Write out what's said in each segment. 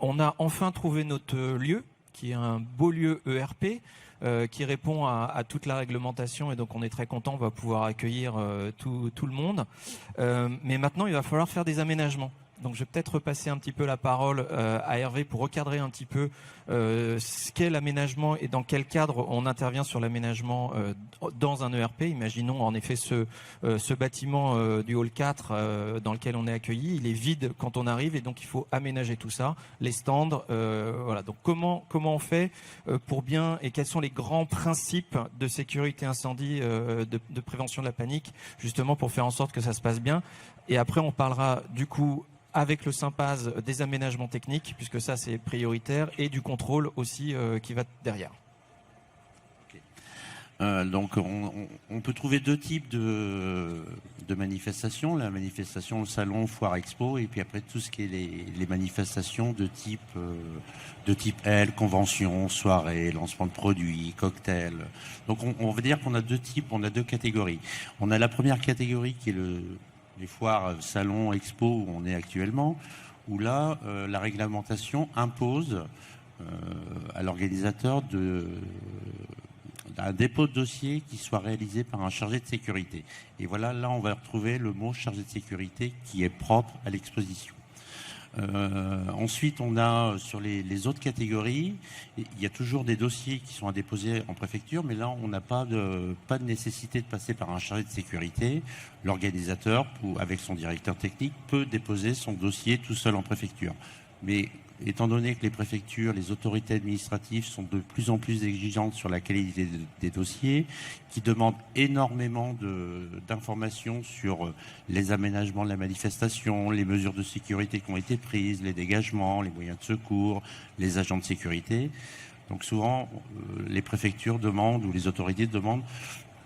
on a enfin trouvé notre lieu, qui est un beau lieu ERP, qui répond à toute la réglementation, et donc on est très content, on va pouvoir accueillir tout le monde. Mais maintenant, il va falloir faire des aménagements. Donc je vais peut-être repasser un petit peu la parole à Hervé pour recadrer un petit peu ce qu'est l'aménagement et dans quel cadre on intervient sur l'aménagement dans un ERP. Imaginons en effet ce bâtiment du hall 4 dans lequel on est accueilli. Il est vide quand on arrive et donc il faut aménager tout ça, les stands. Voilà. Donc comment on fait pour bien, et quels sont les grands principes de sécurité incendie, de prévention de la panique, justement pour faire en sorte que ça se passe bien. Et après on parlera du coup avec le Sympaz des aménagements techniques, puisque ça c'est prioritaire, et du contrôle aussi qui va derrière. Donc on peut trouver deux types de manifestations, la manifestation au salon, foire, expo, et puis après tout ce qui est les manifestations de type L, convention, soirée, lancement de produits, cocktail. Donc on veut dire qu'on a deux types, on a deux catégories. On a la première catégorie qui est les foires, salons, expos où on est actuellement, où là, la réglementation impose à l'organisateur d'un dépôt de dossier qui soit réalisé par un chargé de sécurité. Et voilà, là, on va retrouver le mot chargé de sécurité qui est propre à l'exposition. Ensuite, on a sur les autres catégories, il y a toujours des dossiers qui sont à déposer en préfecture, mais là, on n'a pas de nécessité de passer par un chargé de sécurité. L'organisateur, avec son directeur technique, peut déposer son dossier tout seul en préfecture. Mais étant donné que les préfectures, les autorités administratives sont de plus en plus exigeantes sur la qualité des dossiers, qui demandent énormément d'informations sur les aménagements de la manifestation, les mesures de sécurité qui ont été prises, les dégagements, les moyens de secours, les agents de sécurité. Donc souvent, les préfectures demandent, ou les autorités demandent,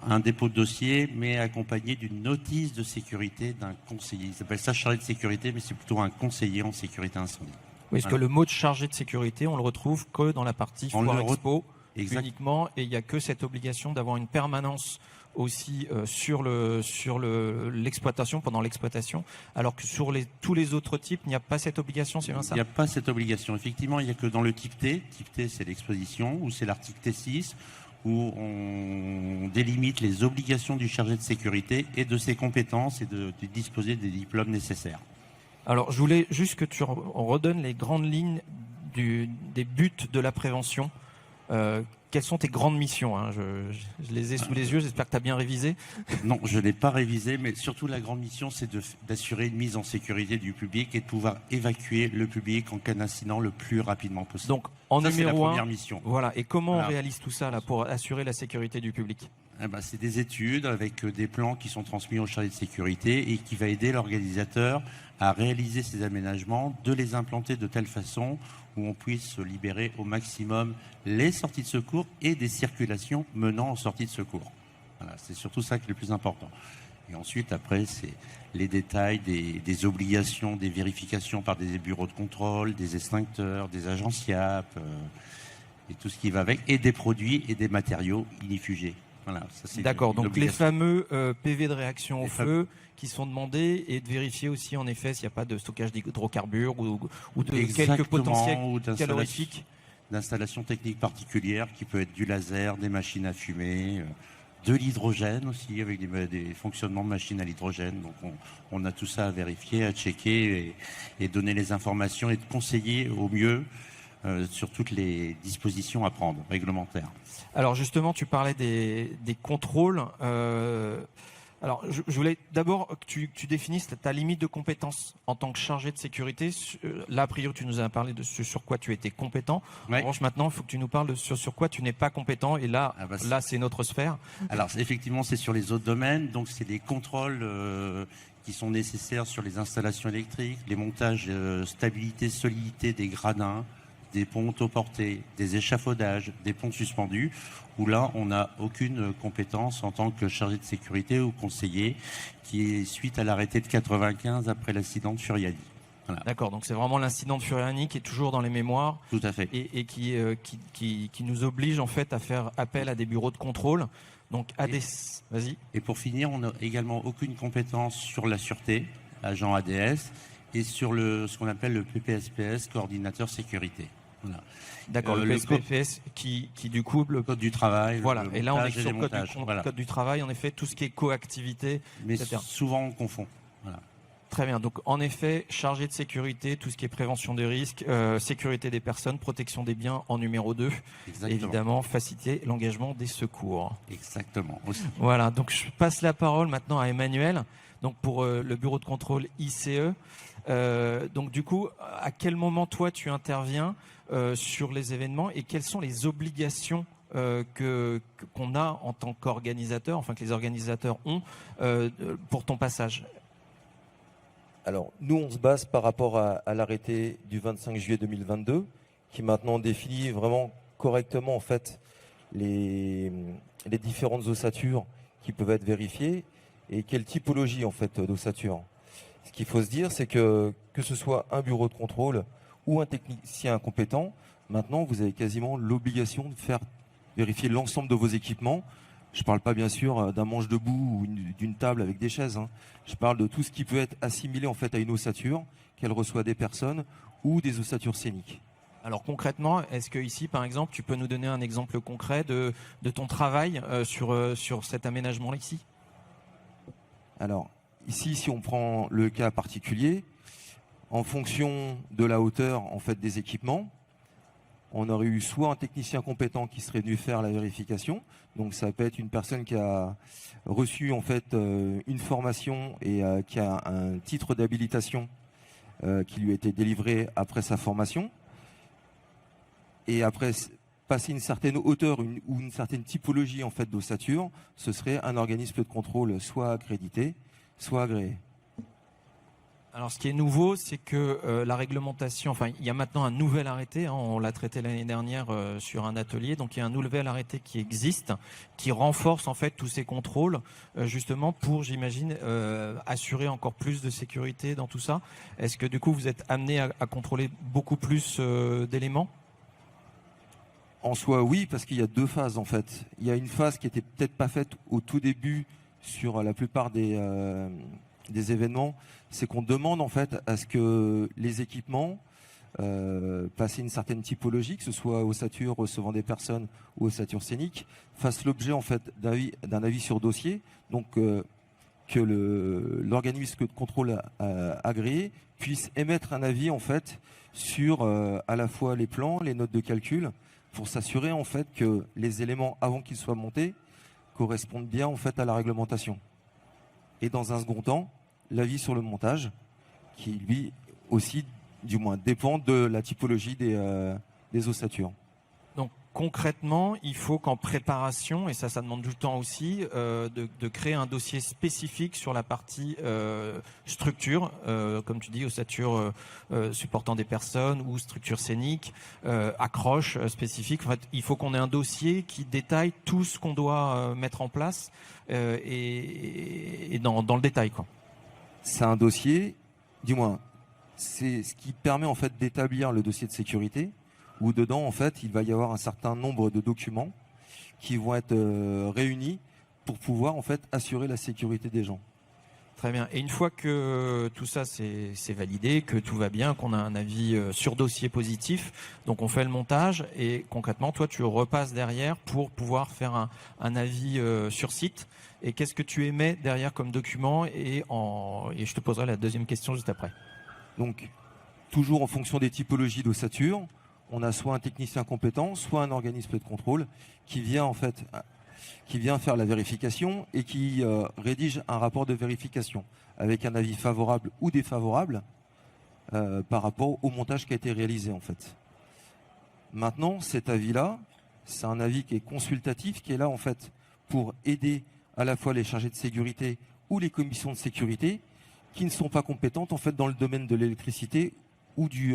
un dépôt de dossier, mais accompagné d'une notice de sécurité d'un conseiller. Ils appellent ça chargé de sécurité, mais c'est plutôt un conseiller en sécurité incendie. Oui, parce que le mot de chargé de sécurité, on le retrouve que dans la partie foire expo uniquement, et il n'y a que cette obligation d'avoir une permanence aussi sur l'exploitation, pendant l'exploitation, alors que sur tous les autres types, il n'y a pas cette obligation, c'est bien ça? Il n'y a pas cette obligation. Effectivement, il n'y a que dans le type T. Type T, c'est l'exposition, ou c'est l'article T6, où on délimite les obligations du chargé de sécurité et de ses compétences et de disposer des diplômes nécessaires. Alors, je voulais juste que tu redonnes les grandes lignes des buts de la prévention. Quelles sont tes grandes missions, hein? Je les ai sous les yeux, j'espère que tu as bien révisé. Non, je ne l'ai pas révisé, mais surtout la grande mission, c'est d'assurer une mise en sécurité du public et de pouvoir évacuer le public en cas d'incident le plus rapidement possible. Donc, en numéro 1, c'est la première mission. Voilà. Et comment on réalise tout ça là, pour assurer la sécurité du public? C'est des études avec des plans qui sont transmis au chargé de sécurité et qui va aider l'organisateur à réaliser ces aménagements, de les implanter de telle façon où on puisse libérer au maximum les sorties de secours et des circulations menant aux sorties de secours. Voilà, c'est surtout ça qui est le plus important. Et ensuite, après, c'est les détails des obligations, des vérifications par des bureaux de contrôle, des extincteurs, des agents SIAP, et tout ce qui va avec, et des produits et des matériaux inifugés. Voilà, d'accord, donc les fameux PV de réaction au feu qui sont demandés, et de vérifier aussi en effet s'il n'y a pas de stockage d'hydrocarbures ou de quelques potentiels calorifiques. D'installations techniques particulières qui peut être du laser, des machines à fumer, de l'hydrogène aussi, avec des fonctionnements de machines à l'hydrogène. Donc on a tout ça à vérifier, à checker et donner les informations et de conseiller au mieux sur toutes les dispositions à prendre, réglementaires. Alors justement, tu parlais des contrôles. Alors je voulais d'abord que tu définisses ta limite de compétence en tant que chargé de sécurité. Là, a priori, tu nous as parlé de ce sur quoi tu étais compétent. Ouais. En revanche, maintenant, il faut que tu nous parles de sur quoi tu n'es pas compétent. Et là, là, c'est notre sphère. Alors effectivement, c'est sur les autres domaines. Donc c'est des contrôles qui sont nécessaires sur les installations électriques, les montages stabilité, solidité des gradins, des ponts autoportés, des échafaudages, des ponts suspendus, où là, on n'a aucune compétence en tant que chargé de sécurité ou conseiller, qui est suite à l'arrêté de 95 après l'accident de Furiani. Voilà. D'accord, donc c'est vraiment l'incident de Furiani qui est toujours dans les mémoires. Tout à fait. Et qui nous oblige en fait à faire appel à des bureaux de contrôle. Donc vas-y. Et pour finir, on n'a également aucune compétence sur la sûreté, agent ADS, et sur ce qu'on appelle le PPSPS, coordinateur sécurité. Voilà. D'accord, le PSPS qui du coup le code du travail. Voilà. Le et là on est montage sur et le voilà. code du travail, en effet, tout ce qui est coactivité, Mais etc. souvent on confond. Voilà. Très bien. Donc, en effet, chargé de sécurité, tout ce qui est prévention des risques, sécurité des personnes, protection des biens en numéro 2. Exactement. Évidemment, faciliter l'engagement des secours. Exactement. Aussi. Voilà. Donc, je passe la parole maintenant à Emmanuel. Donc, pour le bureau de contrôle ICE. Donc, du coup, à quel moment, toi, tu interviens sur les événements et quelles sont les obligations qu'on a en tant qu'organisateur, enfin que les organisateurs ont pour ton passage? Alors, nous, on se base par rapport à l'arrêté du 25 juillet 2022, qui maintenant définit vraiment correctement en fait les différentes ossatures qui peuvent être vérifiées et quelle typologie en fait d'ossature. Ce qu'il faut se dire, c'est que ce soit un bureau de contrôle ou un technicien compétent, maintenant vous avez quasiment l'obligation de faire vérifier l'ensemble de vos équipements. Je ne parle pas bien sûr d'un manche debout ou d'une table avec des chaises. Je parle de tout ce qui peut être assimilé en fait à une ossature, qu'elle reçoit des personnes ou des ossatures scéniques. Alors concrètement, est-ce que ici, par exemple, tu peux nous donner un exemple concret de ton travail sur cet aménagement-là ici? Alors ici, si on prend le cas particulier, en fonction de la hauteur en fait des équipements, on aurait eu soit un technicien compétent qui serait venu faire la vérification, donc ça peut être une personne qui a reçu en fait une formation et qui a un titre d'habilitation qui lui a été délivré après sa formation, et après passer une certaine hauteur ou une certaine typologie en fait d'ossature, ce serait un organisme de contrôle soit accrédité, soit agréé. Alors, ce qui est nouveau, c'est que la réglementation, enfin, il y a maintenant un nouvel arrêté, on l'a traité l'année dernière sur un atelier, donc il y a un nouvel arrêté qui existe, qui renforce en fait tous ces contrôles, justement pour, j'imagine, assurer encore plus de sécurité dans tout ça. Est-ce que du coup, vous êtes amené à contrôler beaucoup plus d'éléments? En soi, oui, parce qu'il y a deux phases en fait. Il y a une phase qui était peut-être pas faite au tout début sur la plupart des événements, c'est qu'on demande en fait à ce que les équipements passent une certaine typologie, que ce soit ossature recevant des personnes ou ossature scénique, fassent l'objet en fait d'un avis sur dossier, donc que l'organisme de contrôle agréé puisse émettre un avis en fait sur à la fois les plans, les notes de calcul, pour s'assurer en fait que les éléments avant qu'ils soient montés correspondent bien en fait à la réglementation. Et dans un second temps, l'avis sur le montage, qui lui aussi, du moins, dépend de la typologie des ossatures. Donc concrètement, il faut qu'en préparation, et ça demande du temps aussi, de créer un dossier spécifique sur la partie structure, comme tu dis, ossature supportant des personnes ou structure scénique, accroche spécifique. En fait, il faut qu'on ait un dossier qui détaille tout ce qu'on doit mettre en place et dans le détail, quoi. C'est un dossier, du moins, c'est ce qui permet en fait d'établir le dossier de sécurité, où dedans, en fait, il va y avoir un certain nombre de documents qui vont être réunis pour pouvoir en fait assurer la sécurité des gens. Très bien. Et une fois que tout ça c'est validé, que tout va bien, qu'on a un avis sur dossier positif, donc on fait le montage et concrètement, toi, tu repasses derrière pour pouvoir faire un avis sur site. Et qu'est-ce que tu émets derrière comme document et je te poserai la deuxième question juste après. Donc, toujours en fonction des typologies d'ossature, on a soit un technicien compétent, soit un organisme de contrôle qui vient en fait faire la vérification et qui rédige un rapport de vérification avec un avis favorable ou défavorable par rapport au montage qui a été réalisé en fait. Maintenant, cet avis-là, c'est un avis qui est consultatif, qui est là en fait pour aider à la fois les chargés de sécurité ou les commissions de sécurité qui ne sont pas compétentes en fait dans le domaine de l'électricité ou du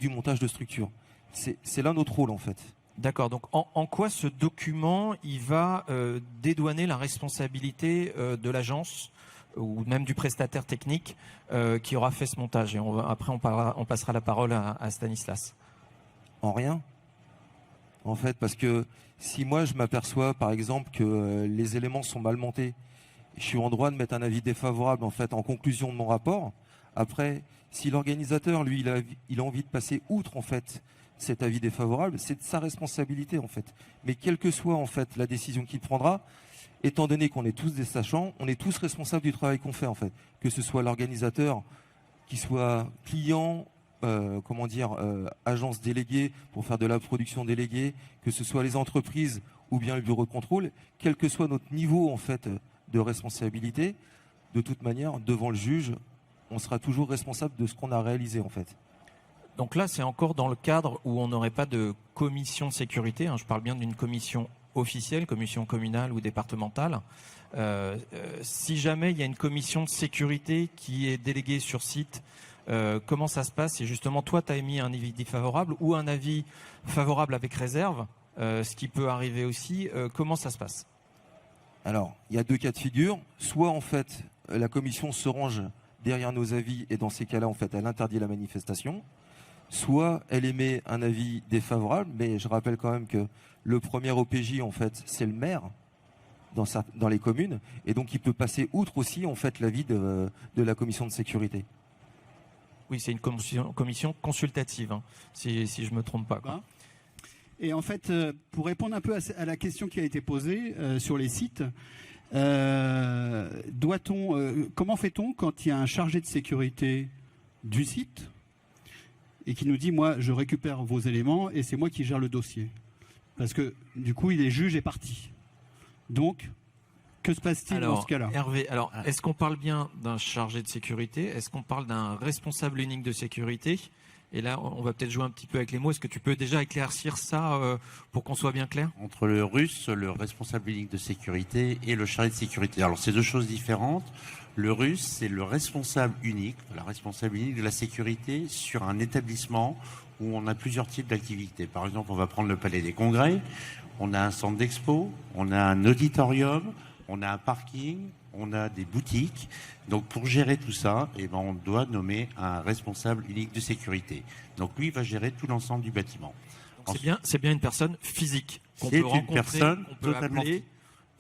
montage de structure. C'est là notre rôle en fait. D'accord. Donc, en quoi ce document, il va dédouaner la responsabilité de l'agence ou même du prestataire technique qui aura fait ce montage? Et après, on passera la parole à Stanislas. En rien. En fait, parce que si moi je m'aperçois, par exemple, que les éléments sont mal montés, je suis en droit de mettre un avis défavorable en fait en conclusion de mon rapport, Après, si l'organisateur, lui, il a envie de passer outre en fait cet avis défavorable, c'est de sa responsabilité en fait. Mais quelle que soit en fait la décision qu'il prendra, étant donné qu'on est tous des sachants, on est tous responsables du travail qu'on fait en fait. Que ce soit l'organisateur, qui soit client, agence déléguée pour faire de la production déléguée, que ce soit les entreprises ou bien le bureau de contrôle, quel que soit notre niveau en fait de responsabilité, de toute manière, devant le juge, on sera toujours responsable de ce qu'on a réalisé en fait. Donc là, c'est encore dans le cadre où on n'aurait pas de commission de sécurité. Je parle bien d'une commission officielle, commission communale ou départementale. Si jamais il y a une commission de sécurité qui est déléguée sur site, comment ça se passe? Et justement, toi, tu as émis un avis défavorable ou un avis favorable avec réserve, ce qui peut arriver aussi. Comment ça se passe? Alors, il y a deux cas de figure. Soit en fait, la commission se range derrière nos avis et dans ces cas-là, en fait, elle interdit la manifestation. Soit elle émet un avis défavorable, mais je rappelle quand même que le premier OPJ, en fait, c'est le maire dans les communes, et donc il peut passer outre aussi, en fait, l'avis de la commission de sécurité. Oui, c'est une commission consultative, si je ne me trompe pas, quoi. Et en fait, pour répondre un peu à la question qui a été posée sur les sites, comment fait-on quand il y a un chargé de sécurité du site et qui nous dit, moi, je récupère vos éléments et c'est moi qui gère le dossier? Parce que, du coup, il est juge et partie. Donc, que se passe-t-il dans ce cas-là? Hervé, est-ce qu'on parle bien d'un chargé de sécurité? Est-ce qu'on parle d'un responsable unique de sécurité? Et là, on va peut-être jouer un petit peu avec les mots. Est-ce que tu peux déjà éclaircir ça pour qu'on soit bien clair? Entre le russe, le responsable unique de sécurité, et le chargé de sécurité. Alors, c'est deux choses différentes. Le russe, c'est le responsable unique, la responsable unique de la sécurité sur un établissement où on a plusieurs types d'activités. Par exemple, on va prendre le Palais des Congrès, on a un centre d'expo, on a un auditorium, on a un parking, on a des boutiques. Donc, pour gérer tout ça, on doit nommer un responsable unique de sécurité. Donc, lui, il va gérer tout l'ensemble du bâtiment. C'est bien une personne physique qu'on peut rencontrer, une personne qu'on peut totalement appeler,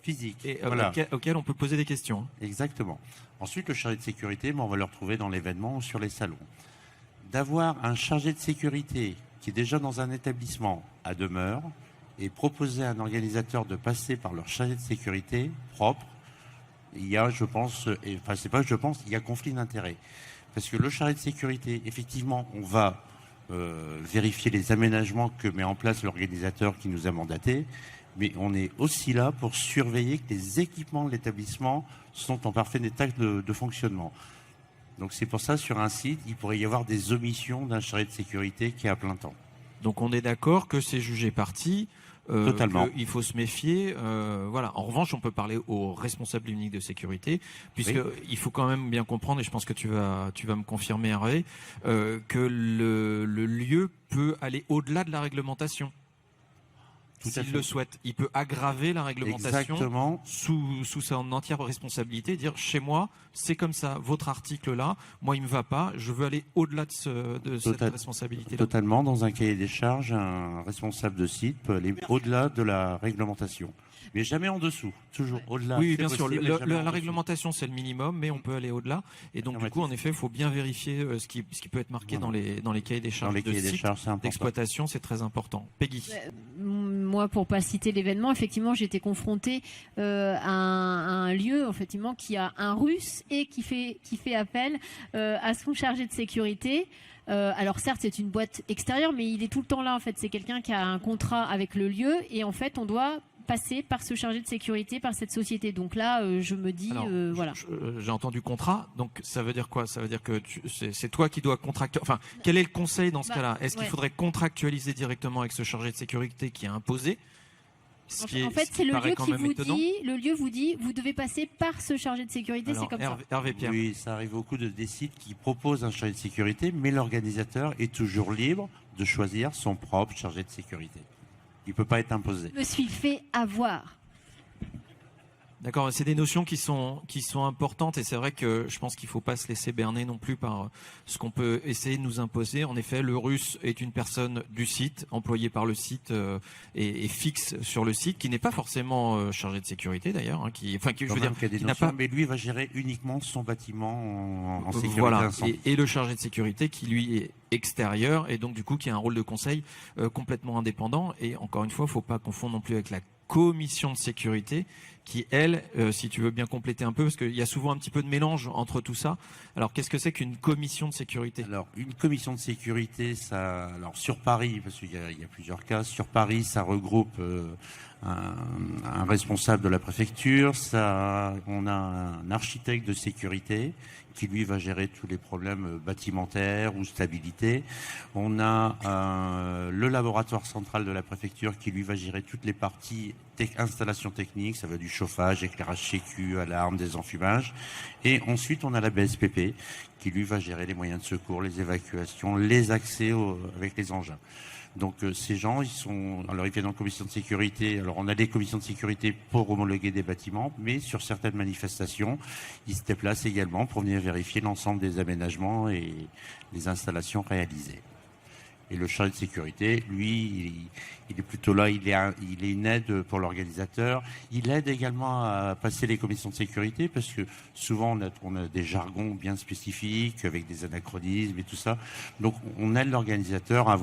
physique. Et voilà. auquel on peut poser des questions. Exactement. Ensuite, le chargé de sécurité, on va le retrouver dans l'événement ou sur les salons. D'avoir un chargé de sécurité qui est déjà dans un établissement à demeure et proposer à un organisateur de passer par leur chargé de sécurité propre, il y a, il y a conflit d'intérêts. Parce que le chargé de sécurité, effectivement, on va vérifier les aménagements que met en place l'organisateur qui nous a mandatés, mais on est aussi là pour surveiller que les équipements de l'établissement sont en parfait état de fonctionnement. Donc c'est pour ça, sur un site, il pourrait y avoir des omissions d'un chargé de sécurité qui est à plein temps. Donc on est d'accord que c'est jugé parti, totalement. Il faut se méfier. Voilà. En revanche, on peut parler au responsable unique de sécurité, puisque il faut quand même bien comprendre, et je pense que tu vas me confirmer, Hervé, que le lieu peut aller au-delà de la réglementation. S'il le souhaite, il peut aggraver la réglementation sous sa entière responsabilité, dire chez moi, c'est comme ça, votre article-là, moi il me va pas, je veux aller au-delà de cette responsabilité-là. Totalement, dans un cahier des charges, un responsable de site peut aller au-delà de la réglementation. Mais jamais en dessous, toujours au-delà. Oui, bien sûr, la réglementation c'est le minimum, mais on peut aller au-delà. Et donc du coup, en effet, il faut bien vérifier ce qui peut être marqué dans les cahiers des charges d'exploitation, c'est très important. Peggy. Moi, pour pas citer l'événement, effectivement, j'étais confrontée à un lieu, effectivement, qui a un russe et qui fait appel à son chargé de sécurité. Alors certes, c'est une boîte extérieure, mais il est tout le temps là. En fait, c'est quelqu'un qui a un contrat avec le lieu, et en fait, on doit passer par ce chargé de sécurité, par cette société. Donc là, je me dis, voilà. J'ai entendu contrat, donc ça veut dire quoi? Ça veut dire que c'est toi qui dois contractualiser. Enfin, quel est le conseil dans ce cas-là? Est-ce qu'il faudrait contractualiser directement avec ce chargé de sécurité qui est imposé? En fait, c'est le lieu qui vous dit, vous dit, vous devez passer par ce chargé de sécurité, c'est comme ça. Hervé Pierre. Oui, ça arrive beaucoup des sites qui proposent un chargé de sécurité, mais l'organisateur est toujours libre de choisir son propre chargé de sécurité. Il ne peut pas être imposé. Je me suis fait avoir. D'accord, c'est des notions qui sont importantes et c'est vrai que je pense qu'il ne faut pas se laisser berner non plus par ce qu'on peut essayer de nous imposer. En effet, le russe est une personne du site, employée par le site et fixe sur le site, qui n'est pas forcément chargé de sécurité d'ailleurs, hein, qui je veux dire, qu'il y a des qui n'a notions, pas. mais lui va gérer uniquement son bâtiment en sécurité Voilà, incendie. et le chargé de sécurité qui lui est extérieur et donc du coup qui a un rôle de conseil complètement indépendant. Et encore une fois, il ne faut pas confondre non plus avec la commission de sécurité qui, elle, si tu veux bien compléter un peu, parce qu'il y a souvent un petit peu de mélange entre tout ça. Alors, qu'est-ce que c'est qu'une commission de sécurité? Alors, une commission de sécurité, alors sur Paris, parce qu'il y a plusieurs cas, sur Paris, ça regroupe un responsable de la préfecture, on a un architecte de sécurité qui lui va gérer tous les problèmes bâtimentaires ou stabilité. On a le laboratoire central de la préfecture qui lui va gérer toutes les parties installations techniques, ça va du chauffage, éclairage sécu, alarme, désenfumage. Et ensuite, on a la BSPP qui lui va gérer les moyens de secours, les évacuations, les accès avec les engins. Donc ces gens, ils viennent en commission de sécurité. Alors on a des commissions de sécurité pour homologuer des bâtiments, mais sur certaines manifestations, ils se déplacent également pour venir vérifier l'ensemble des aménagements et des installations réalisées. Et le chargé de sécurité, lui, il est plutôt là, il est une aide pour l'organisateur. Il aide également à passer les commissions de sécurité parce que souvent on a des jargons bien spécifiques avec des anachronismes et tout ça. Donc on aide l'organisateur à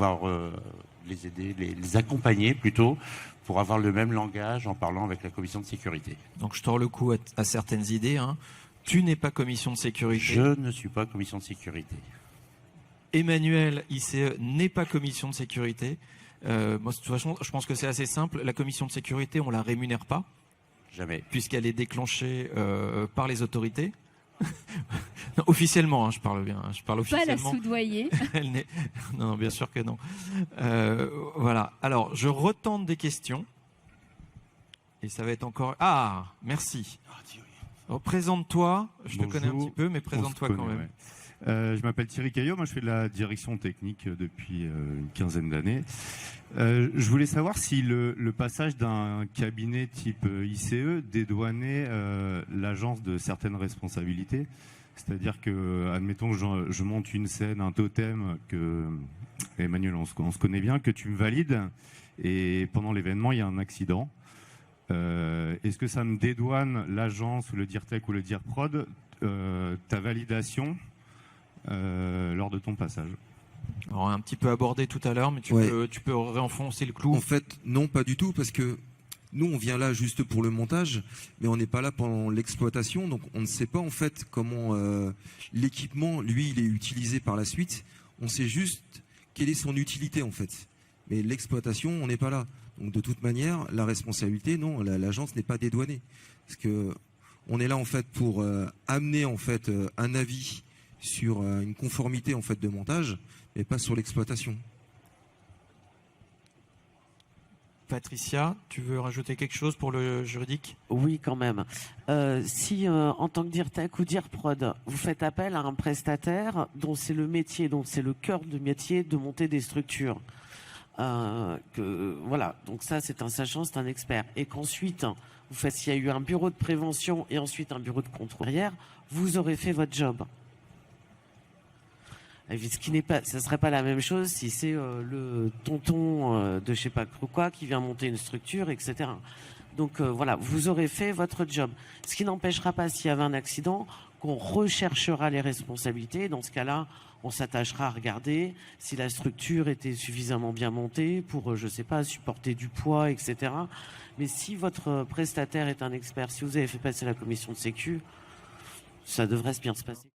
les aider, les accompagner plutôt pour avoir le même langage en parlant avec la commission de sécurité. Donc je tords le cou à certaines idées. Hein. Tu n'es pas commission de sécurité. Je ne suis pas commission de sécurité. Emmanuel, ICE, n'est pas commission de sécurité. Moi, de toute façon, je pense que c'est assez simple. La commission de sécurité, on la rémunère pas. Jamais. Puisqu'elle est déclenchée par les autorités. Non, officiellement, hein, je parle bien. Je parle officiellement. Pas la soudoyer. Non, bien sûr que non. Voilà. Alors, je retente des questions. Et ça va être encore... Ah, merci. Alors, présente-toi. Je te connais un petit peu, mais présente-toi quand même. Ouais. Je m'appelle Thierry Caillot, moi je fais de la direction technique depuis une quinzaine d'années. Je voulais savoir si le passage d'un cabinet type ICE dédouanait l'agence de certaines responsabilités. C'est-à-dire que, admettons que je monte une scène, un totem, que Emmanuel, on se connaît bien, que tu me valides, et pendant l'événement, il y a un accident. Est-ce que ça me dédouane l'agence ou le DIRTEC ou le DIRPROD ta validation lors de ton passage? Alors, un petit peu abordé tout à l'heure, mais tu peux réenfoncer le clou. En fait, non, pas du tout, parce que nous, on vient là juste pour le montage, mais on n'est pas là pendant l'exploitation, donc on ne sait pas en fait comment l'équipement, lui, il est utilisé par la suite. On sait juste quelle est son utilité en fait. Mais l'exploitation, on n'est pas là. Donc de toute manière, la responsabilité, non, l'agence n'est pas dédouanée. Parce que on est là en fait pour amener en fait un avis sur une conformité en fait de montage, mais pas sur l'exploitation. Patricia, tu veux rajouter quelque chose pour le juridique? Oui, quand même. Si en tant que DIRTEC ou DIRPROD, vous faites appel à un prestataire dont c'est le métier, dont c'est le cœur de métier de monter des structures, voilà, donc ça c'est un sachant, c'est un expert, et qu'ensuite s'il y a eu un bureau de prévention et ensuite un bureau de contrôle derrière, vous aurez fait votre job. Ce qui n'est pas, ça serait pas la même chose si c'est le tonton de je sais pas quoi qui vient monter une structure, etc. Donc voilà, vous aurez fait votre job. Ce qui n'empêchera pas, s'il y avait un accident, qu'on recherchera les responsabilités. Dans ce cas-là, on s'attachera à regarder si la structure était suffisamment bien montée pour, je sais pas, supporter du poids, etc. Mais si votre prestataire est un expert, si vous avez fait passer la commission de sécu, ça devrait bien se passer.